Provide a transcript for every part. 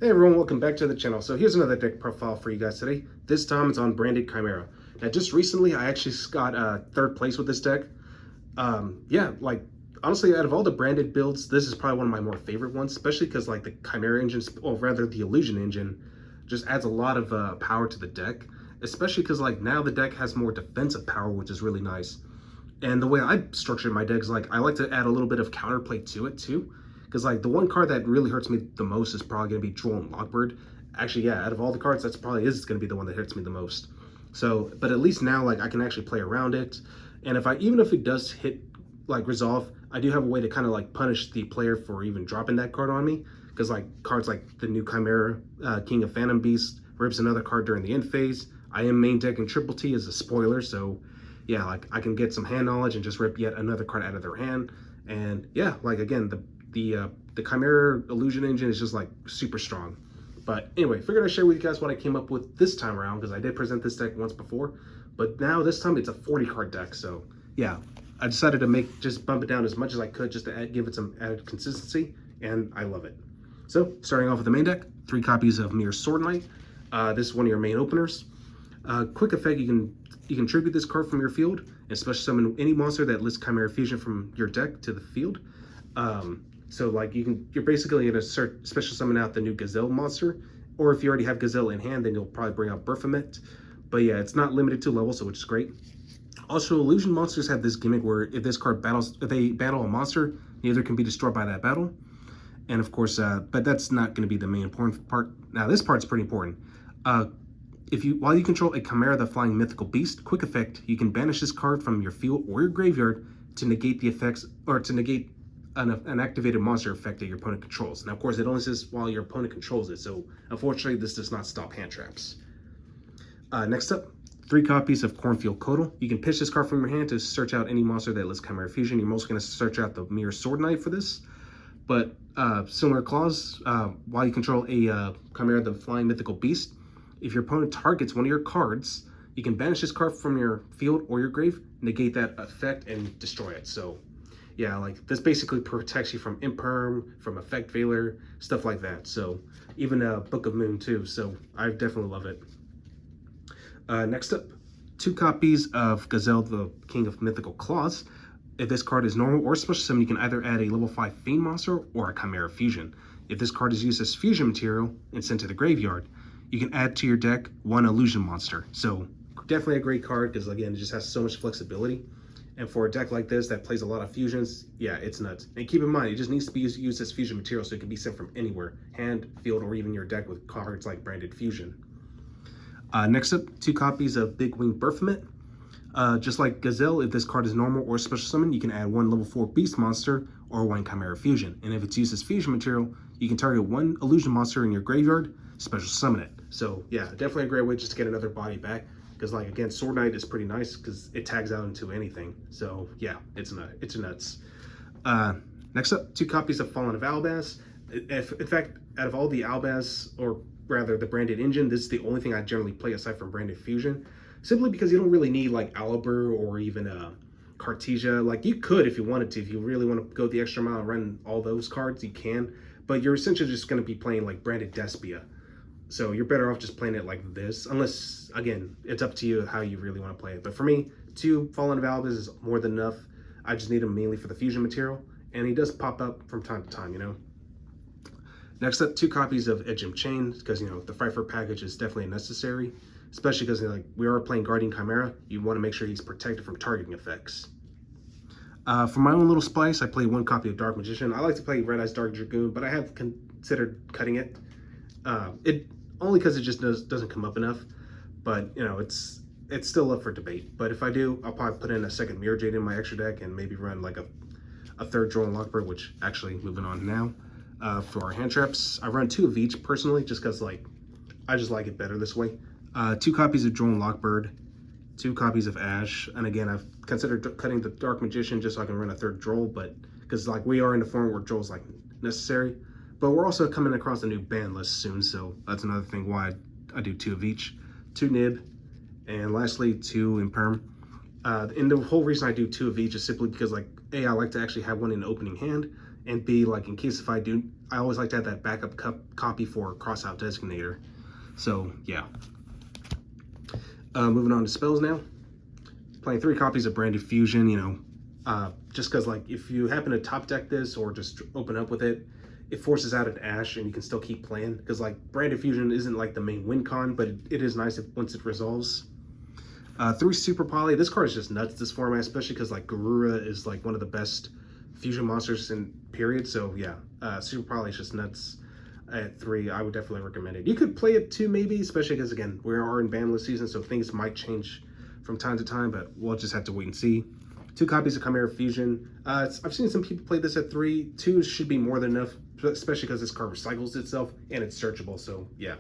Hey everyone, welcome back to the channel. So here's another deck profile for you guys today. This time it's on Branded Chimera. Now just recently I actually got third place with this deck. Yeah, like honestly out of all the branded builds, this is probably one of my more favorite ones, especially because like the Chimera engine, or rather the Illusion engine, just adds a lot of power to the deck. Especially because like now the deck has more defensive power, which is really nice. And the way I structured my deck is like I like to add a little bit of counterplay to it too. Because like the one card that really hurts me the most is probably going to be Droll and Lockbird. Actually, yeah, out of all the cards, that's probably is going to be the one that hurts me the most. So, but at least now like I can actually play around it. And even if it does hit like resolve, I do have a way to kind of like punish the player for even dropping that card on me. Because like cards like the new Chimera, King of Phantom Beast, rips another card during the end phase. I am main decking Triple T as a spoiler, so yeah, like I can get some hand knowledge and just rip yet another card out of their hand. And yeah, like again, the Chimera Illusion engine is just like super strong. But anyway, figured I'd share with you guys what I came up with this time around, because I did present this deck once before, but now this time it's a 40 card deck. So yeah, I decided to just bump it down as much as I could just to give it some added consistency, and I love it. So starting off with the main deck, 3 copies of Mirror Sword Knight. This is one of your main openers. Quick effect, you can tribute this card from your field and special summon any monster that lists Chimera Fusion from your deck to the field. So like you're basically gonna special summon out the new Gazelle monster, or if you already have Gazelle in hand, then you'll probably bring out Baphomet. But yeah, it's not limited to level, so which is great. Also, illusion monsters have this gimmick where if they battle a monster, neither can be destroyed by that battle. And of course, but that's not going to be the main important part. Now, this part's pretty important. While you control a Chimera the Flying Mythical Beast, quick effect, you can banish this card from your field or your graveyard to negate the effects, or to negate an activated monster effect that your opponent controls. Now, of course, it only says while your opponent controls it, so unfortunately, this does not stop hand traps. Next up, 3 copies of Cornfield Codal. You can pitch this card from your hand to search out any monster that lists Chimera Fusion. You're mostly going to search out the Mirror Sword Knight for this, but similar clause, while you control a Chimera the Flying Mythical Beast, if your opponent targets one of your cards, you can banish this card from your field or your grave, negate that effect, and destroy it. So yeah, like this basically protects you from Imperm, from Effect Veiler, stuff like that. So even Book of Moon too. So I definitely love it. Next up, 2 copies of Gazelle, the King of Mythical Claws. If this card is normal or special summon, you can either add a level 5 Fiend monster or a Chimera Fusion. If this card is used as fusion material and sent to the graveyard, you can add to your deck 1 illusion monster. So definitely a great card, because again, it just has so much flexibility. And for a deck like this that plays a lot of fusions, yeah, it's nuts. And keep in mind, it just needs to be used as fusion material, so it can be sent from anywhere, hand, field, or even your deck with cards like Branded Fusion. Next up, 2 copies of Big Wing Baphomet. Just like Gazelle, if this card is normal or special summon, you can add 1 level 4 beast monster or 1 Chimera Fusion. And if it's used as fusion material, you can target 1 illusion monster in your graveyard, special summon it. So yeah, definitely a great way just to get another body back. Because like again, Sword Knight is pretty nice because it tags out into anything. So yeah, it's nuts. Next up, 2 copies of Fallen of Albaz. In fact, out of all the Albaz, or rather the Branded engine, this is the only thing I generally play aside from Branded Fusion. Simply because you don't really need like Alibur or even Cartesia. Like you could if you wanted to. If you really want to go the extra mile and run all those cards, you can. But you're essentially just going to be playing like Branded Despia. So you're better off just playing it like this. Unless, again, it's up to you how you really want to play it. But for me, 2 Fallen of Albaz is more than enough. I just need him mainly for the fusion material. And he does pop up from time to time, you know. Next up, 2 copies of Edgem Chain, because, you know, the Frankfurt package is definitely necessary. Especially because, like, we are playing Guardian Chimera. You want to make sure he's protected from targeting effects. For my own little splice, I play 1 copy of Dark Magician. I like to play Red Eyes Dark Dragoon, but I have considered cutting it. Only because it just doesn't come up enough. But, you know, it's still up for debate. But if I do, I'll probably put in a 2nd Mirror Jade in my extra deck and maybe run like a 3rd Droll and Lockbird, which actually, moving on now. For our hand traps, I run 2 of each personally, just because like I just like it better this way. 2 copies of Droll and Lockbird, 2 copies of Ash, and again I've considered cutting the Dark Magician just so I can run a 3rd Droll, but because like we are in the form where Droll's like necessary, but we're also coming across a new ban list soon, so that's another thing why I do 2 of each. 2 Nib, and lastly 2 Imperm. And the whole reason I do 2 of each is simply because like A, I like to actually have one in the opening hand, and B, like in case if I I always like to have that backup copy for Crossout Designator. So yeah. Moving on to spells now. Playing 3 copies of Branded Fusion, you know, just because like if you happen to top deck this or just open up with it, it forces out an Ash and you can still keep playing, because like Branded Fusion isn't like the main win con, but it is nice once it resolves. 3 Super Poly. This card is just nuts this format, especially because like Garura is like one of the best fusion monsters in period. So yeah, Super Poly is just nuts. At 3, I would definitely recommend it. You could play it 2 maybe, especially because again we are in banlist season, so things might change from time to time, but we'll just have to wait and see. 2 copies of Chimera Fusion. I've seen some people play this at 3. 2 should be more than enough, especially because this card recycles itself and it's searchable, so yeah.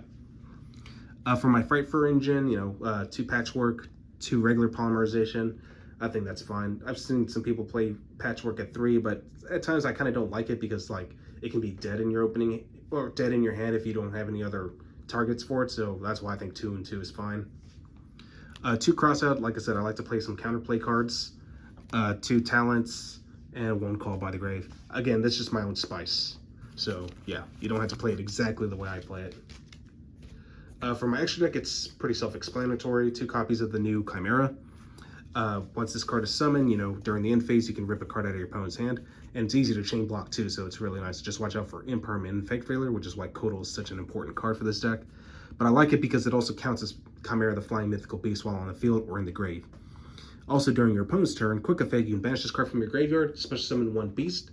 For my Fright Fur engine, you know, 2 Patchwork, 2 regular polymerization. I think that's fine. I've seen some people play Patchwork at 3, but at times I kind of don't like it because like it can be dead in your opening or dead in your hand if you don't have any other targets for it, so that's why I think 2 and 2 is fine. 2 Crossout, like I said, I like to play some counterplay cards. 2 Talents, and 1 Call by the Grave. Again, this is just my own spice. So yeah, you don't have to play it exactly the way I play it. For my extra deck, it's pretty self-explanatory. 2 copies of the new Chimera. Once this card is summoned, you know, during the end phase, you can rip a card out of your opponent's hand. And it's easy to chain block too, so it's really nice. Just watch out for Impermanent Infect Failure, which is why Kotal is such an important card for this deck. But I like it because it also counts as Chimera the Flying Mythical Beast while on the field or in the grave. Also, during your opponent's turn, quick effect, you can banish this card from your graveyard, special summon 1 Beast,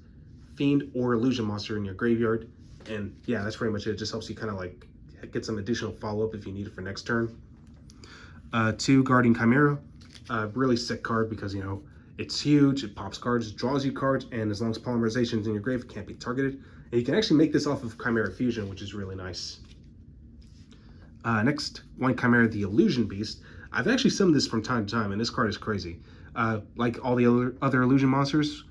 Fiend, or Illusion Monster in your graveyard. And yeah, that's pretty much it. It just helps you kind of like get some additional follow-up if you need it for next turn. 2 Guardian Chimera. Really sick card because, you know, it's huge, it pops cards, draws you cards, and as long as polymerization is in your grave, it can't be targeted. And you can actually make this off of Chimera Fusion, which is really nice. Next, 1 Chimera, the Illusion Beast. I've actually summoned this from time to time, and this card is crazy. Like all the other illusion monsters,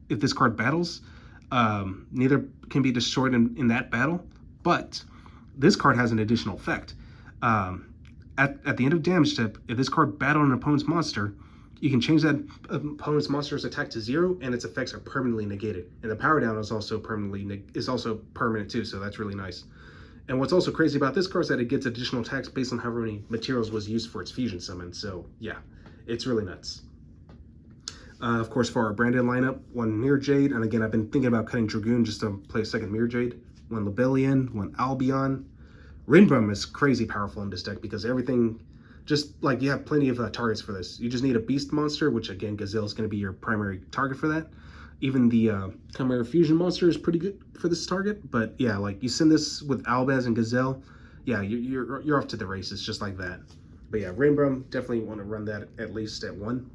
if this card battles, neither can be destroyed in that battle, but this card has an additional effect. At the end of damage step, if this card battled an opponent's monster, you can change that opponent's monster's attack to 0, and its effects are permanently negated. And the power down is also permanent too, so that's really nice. And what's also crazy about this card is that it gets additional attacks based on however many materials was used for its fusion summon. So yeah, it's really nuts. Of course, for our branded lineup, 1 Mirror Jade, and again, I've been thinking about cutting Dragoon just to play a second Mirror Jade. 1 Libellion, 1 Albion. Rinbum is crazy powerful in this deck because everything, just like you have plenty of targets for this. You just need a beast monster, which again, Gazelle is going to be your primary target for that. Even the Chimera Fusion monster is pretty good for this target, but yeah, like you send this with Albaz and Gazelle, yeah, you're off to the races just like that. But yeah, Rainbrum, definitely want to run that at least at 1.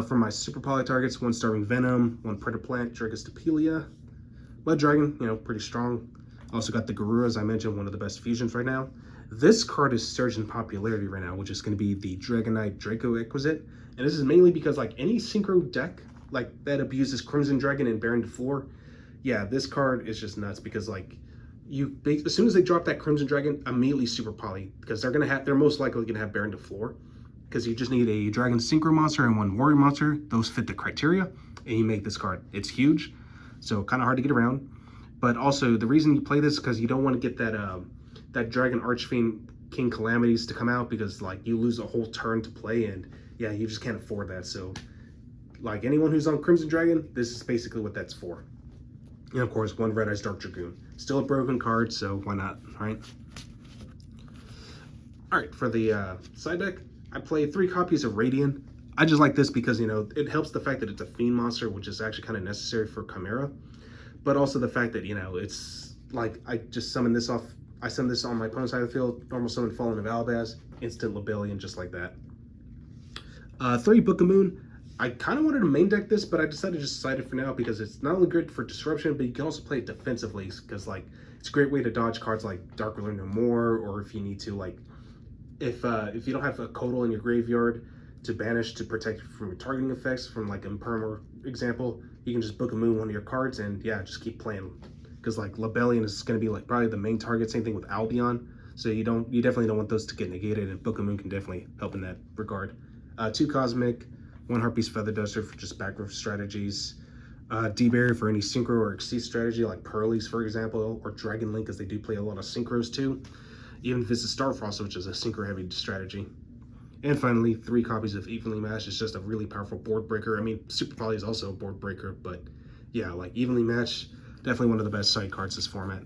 For my Super Poly targets, 1 Starving Venom, 1 Predator Plant, Dragostapelia, Blood Dragon, you know, pretty strong. Also got the Garura, as I mentioned, one of the best fusions right now. This card is surging in popularity right now, which is going to be the Dragonite Draco Exquisite, and this is mainly because like any synchro deck like that abuses Crimson Dragon and Baron de Fleur, yeah, this card is just nuts because like as soon as they drop that Crimson Dragon, immediately Super Poly, because they're most likely gonna have Baron de Fleur, because you just need a Dragon Synchro monster and 1 Warrior monster. Those fit the criteria, and you make this card. It's huge, so kind of hard to get around. But also the reason you play this is because you don't want to get that Dragon Archfiend King Calamities to come out, because like you lose a whole turn to play, and yeah, you just can't afford that. So like anyone who's on Crimson Dragon, this is basically what that's for. And of course, 1 Red Eyes Dark Dragoon. Still a broken card, so why not, right? All right, for the side deck, I play 3 copies of Radiant. I just like this because, you know, it helps the fact that it's a Fiend monster, which is actually kind of necessary for Chimera. But also the fact that, you know, it's like I just summon this off. I summon this on my opponent's side of the field, normal summon Fallen of Albaz, instant Libellion, just like that. 3 Book of Moon. I kind of wanted to main deck this, but I decided to just side it for now because it's not only good for disruption, but you can also play it defensively because like it's a great way to dodge cards like Dark Ruler No More, or if you need to, like if you don't have a Kotal in your graveyard to banish to protect you from targeting effects from like Imperm example, you can just Book of Moon one of your cards and yeah, just keep playing, because like Libellion is going to be like probably the main target. Same thing with Albion, so you definitely don't want those to get negated, and Book of Moon can definitely help in that regard. 2 Cosmic, 1 Harpy's Feather Duster for just backroom strategies. D-Berry for any synchro or exceed strategy, like Pearlies, for example, or Dragon Link, as they do play a lot of synchros too. Even if it's a Starfrost, which is a synchro-heavy strategy. And finally, 3 copies of Evenly Matched is just a really powerful board breaker. I mean, Super Poly is also a board breaker, but yeah, like Evenly Matched, definitely one of the best side cards this format.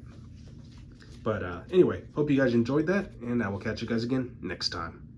But anyway, hope you guys enjoyed that, and I will catch you guys again next time.